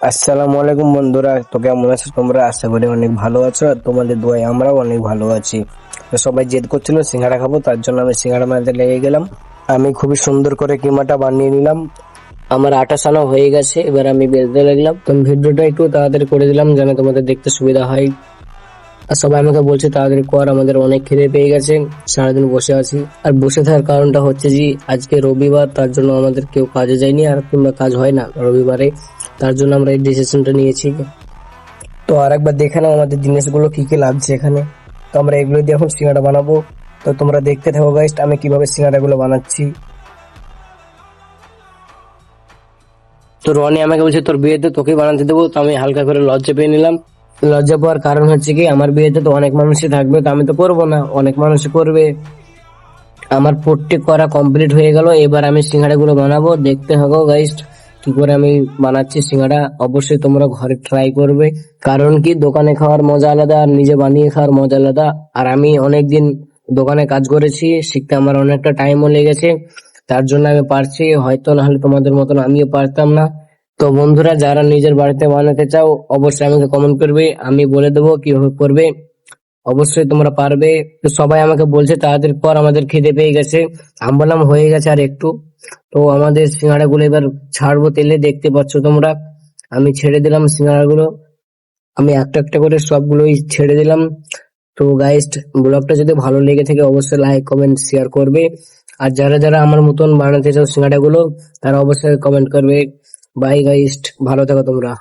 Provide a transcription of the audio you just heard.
আসসালামু আলাইকুম বন্ধুরা, তো কেমন আছো তোমরা? আশা করি অনেক ভালো আছো, আর তোমাদের দোয়ায় আমরাও অনেক ভালো আছি। তো সবাই জেদ করছিল সিঙ্গাড়া খাবো, তার জন্য আমি সিঙ্গাড়া বানাতে লেগে গেলাম। আমি খুবই সুন্দর করে কিমাটা বানিয়ে নিলাম। আমার আটা সানা হয়ে গেছে, এবার আমি বেলতে লাগলাম। তো ভিডিওটা একটু তাড়াতাড়ি করে দিলাম যেন তোমাদের দেখতে সুবিধা হয়। আর সবাই আমাকে বলছে তাড়াতাড়ি কর, আমাদের অনেক খিদে পেয়ে গেছে, সারাদিন বসে আছি। আর বসে থাকার কারণটা হচ্ছে যে আজকে রবিবার, তার জন্য আমাদের কেউ কাজে যায়নি, আর কিংবা কাজ হয় না রবিবারে, তার জন্য আমরা এই ডিসিশনটা নিয়েছি। তো আরেকবার দেখে নাও আমাদের জিনিসগুলো কি কি লাগছে এখানে। তো আমরা এগুলো দিয়ে এখন সিঙ্গাড়া বানাবো। তো তোমরা দেখতে থাকো গাইস, আমি কিভাবে সিঙ্গাড়াগুলো বানাচ্ছি। তো রনি আমাকে বলছে তোর বিয়েতে তোকে বানাতে দেবো, তো আমি হালকা করে লজ্জা পেয়ে নিলাম। লজ্জা পাওয়ার কারণ হচ্ছে কি, আমার বিয়েতে তো অনেক মানুষই থাকবে, তো আমি তো করবো না, অনেক মানুষই করবে। আমার পোটটি করা কমপ্লিট হয়ে গেল, এবার আমি সিঙ্গাড়া গুলো বানাবো। দেখতে হবে গাইস কি করে আমি বানাচ্ছি সিঙ্গাড়া। অবশ্যই তোমরা ঘরে ট্রাই করবে, কারণ কি দোকানে খাওয়ার মজা আলাদা আর নিজে বানিয়ে খাওয়ার মজা আলাদা। আর আমি অনেকদিন দোকানে কাজ করেছি, শিখতে আমার অনেকটা টাইমও লেগেছে, তার জন্য আমি পারছি। হয়তো না হলে তোমাদের মতন আমিও পারতাম না। তো বন্ধুরা, যারা নিজের বাড়িতে বানাতে চাও অবশ্যই আমাকে কমেন্ট করবে, আমি বলে দেবো কিভাবে করবে। অবশ্যই তোমরা পারবে। তো সবাই আমাকে বলছে তাড়াতাড়ি পর, আমাদের খিদে পেয়ে গেছে। আমি বললাম হয়ে গেছে আর একটু। তো আমাদের সিঙ্গাড়া গুলো এবার ছাড়বো তেলে, দেখতে পাচ্ছ তোমরা। আমি ছেড়ে দিলাম সিঙ্গাড়া গুলো, আমি একটা একটা করে সবগুলোই ছেড়ে দিলাম। তো গাইস, ব্লগটা যদি ভালো লেগে থাকে অবশ্যই লাইক কমেন্ট শেয়ার করবে। আর যারা যারা আমার মতন বানাতে চাও সিঙ্গাড়া গুলো, তারা অবশ্যই কমেন্ট করবে। বাই গাইস, ভালো থাকো তোমরা।